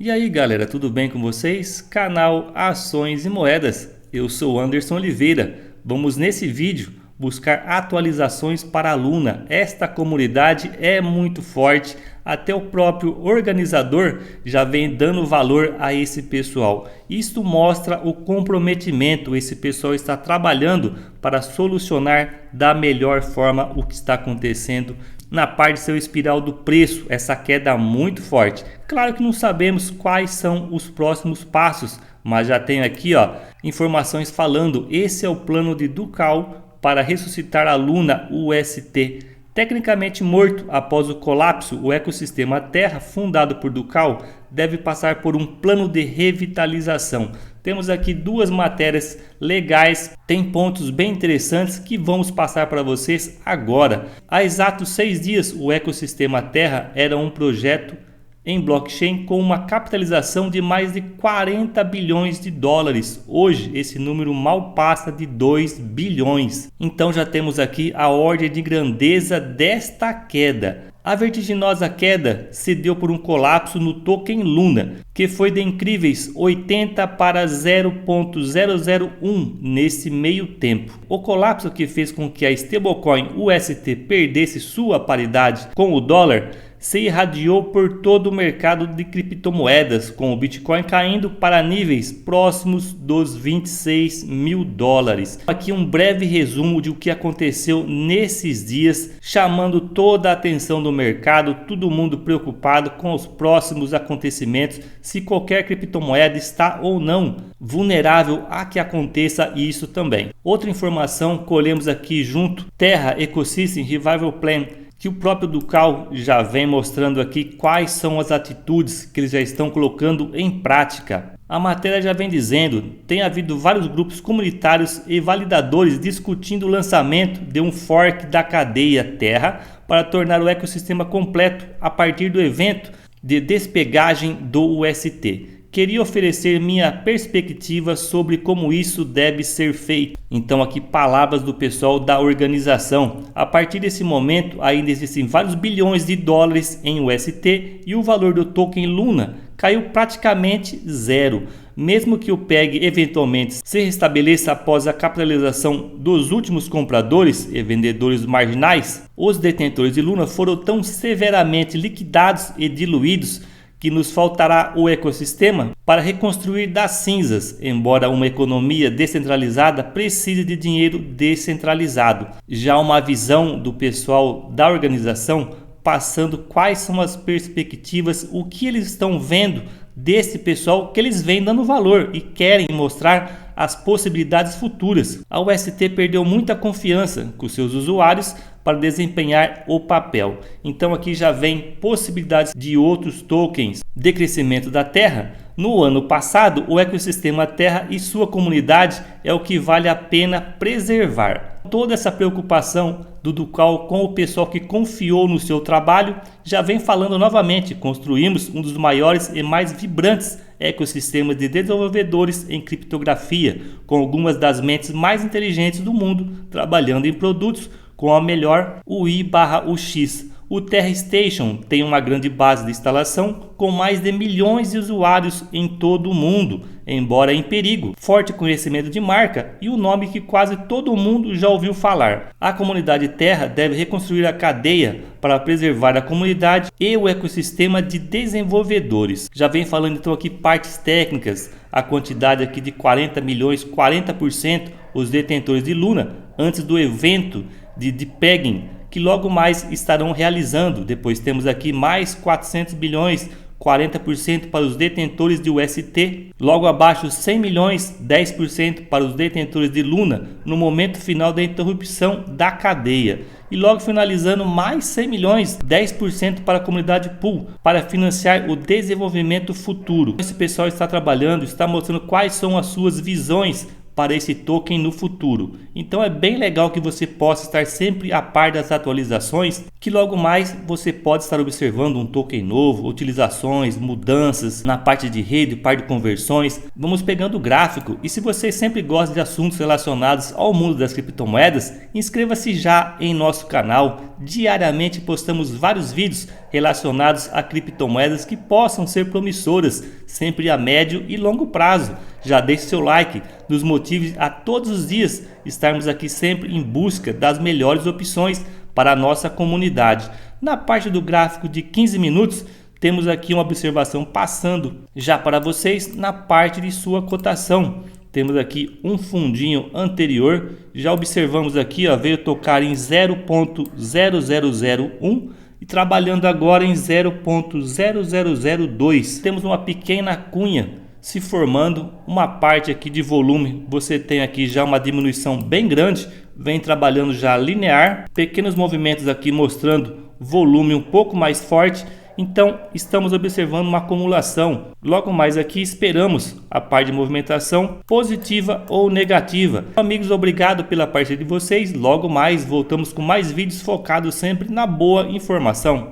E aí galera, tudo bem com vocês? Canal Ações e Moedas, eu sou Anderson Oliveira. Vamos nesse vídeo buscar atualizações para a Luna. Esta comunidade é muito forte, até o próprio organizador já vem dando valor a esse pessoal. Isto mostra o comprometimento, esse pessoal está trabalhando para solucionar da melhor forma o que está acontecendo na parte do seu espiral do preço, essa queda muito forte. Claro que não sabemos quais são os próximos passos, mas já tenho aqui informações falando, esse é o plano de Ducal para ressuscitar a Luna UST. Tecnicamente morto após o colapso, o ecossistema Terra, fundado por Ducal, deve passar por um plano de revitalização. Temos aqui duas matérias legais, tem pontos bem interessantes que vamos passar para vocês agora. Há exatos 6 dias, o ecossistema Terra era um projeto em blockchain com uma capitalização de mais de 40 bilhões de dólares. Hoje esse número mal passa de 2 bilhões. Então já temos aqui a ordem de grandeza desta queda. A vertiginosa queda se deu por um colapso no token Luna, que foi de incríveis 80 para 0.001 nesse meio tempo. O colapso que fez com que a stablecoin UST perdesse sua paridade com o dólar se irradiou por todo o mercado de criptomoedas, com o Bitcoin caindo para níveis próximos dos 26 mil dólares. Aqui um breve resumo de o que aconteceu nesses dias, chamando toda a atenção do mercado, todo mundo preocupado com os próximos acontecimentos, se qualquer criptomoeda está ou não vulnerável a que aconteça isso também. Outra informação colhemos aqui junto, Terra Ecosystem Revival Plan, que o próprio Ducal já vem mostrando aqui quais são as atitudes que eles já estão colocando em prática. A matéria já vem dizendo, tem havido vários grupos comunitários e validadores discutindo o lançamento de um fork da cadeia Terra para tornar o ecossistema completo a partir do evento de despegagem do UST. Queria oferecer minha perspectiva sobre como isso deve ser feito. Então aqui palavras do pessoal da organização. A partir desse momento ainda existem vários bilhões de dólares em UST e o valor do token Luna caiu praticamente zero. Mesmo que o PEG eventualmente se restabeleça após a capitalização dos últimos compradores e vendedores marginais, os detentores de Luna foram tão severamente liquidados e diluídos que nos faltará o ecossistema para reconstruir das cinzas, embora uma economia descentralizada precise de dinheiro descentralizado. Já uma visão do pessoal da organização passando quais são as perspectivas, o que eles estão vendo desse pessoal que eles vêm dando valor e querem mostrar as possibilidades futuras. A UST perdeu muita confiança com seus usuários para desempenhar o papel. Então aqui já vem possibilidades de outros tokens de crescimento da Terra. No ano passado, o ecossistema Terra e sua comunidade é o que vale a pena preservar. Toda essa preocupação do Ducal com o pessoal que confiou no seu trabalho já vem falando novamente. Construímos um dos maiores e mais vibrantes ecossistemas de desenvolvedores em criptografia, com algumas das mentes mais inteligentes do mundo trabalhando em produtos com a melhor UI/UX. O Terra Station tem uma grande base de instalação com mais de milhões de usuários em todo o mundo, embora em perigo, forte conhecimento de marca e o nome que quase todo mundo já ouviu falar. A comunidade Terra deve reconstruir a cadeia para preservar a comunidade e o ecossistema de desenvolvedores. Já vem falando então aqui partes técnicas, a quantidade aqui de 40 milhões, 40% os detentores de Luna antes do evento de pegging, que logo mais estarão realizando. Depois temos aqui mais 400 bilhões, 40% para os detentores de UST. Logo abaixo 100 milhões, 10% para os detentores de Luna no momento final da interrupção da cadeia. E logo finalizando mais 100 milhões, 10% para a comunidade Pool, para financiar o desenvolvimento futuro. Esse pessoal está trabalhando, está mostrando quais são as suas visões para esse token no futuro. Então é bem legal que você possa estar sempre a par das atualizações, que logo mais você pode estar observando um token novo, utilizações, mudanças na parte de rede, parte de conversões. Vamos pegando o gráfico, e se você sempre gosta de assuntos relacionados ao mundo das criptomoedas, inscreva-se já em nosso canal, Diariamente postamos vários vídeos relacionados a criptomoedas que possam ser promissoras, sempre a médio e longo prazo. Já deixe seu like, nos motive a todos os dias estarmos aqui sempre em busca das melhores opções para a nossa comunidade. Na parte do gráfico de 15 minutos, temos aqui uma observação passando já para vocês na parte de sua cotação. Temos aqui um fundinho anterior, já observamos aqui, ó, veio tocar em 0.0001 e trabalhando agora em 0.0002. Temos uma pequena cunha se formando, uma parte aqui de volume, você tem aqui já uma diminuição bem grande, vem trabalhando já linear, pequenos movimentos aqui mostrando volume um pouco mais forte. Então estamos observando uma acumulação. Logo mais aqui esperamos a parte de movimentação positiva ou negativa. Amigos, obrigado pela parceria de vocês. Logo mais voltamos com mais vídeos focados sempre na boa informação.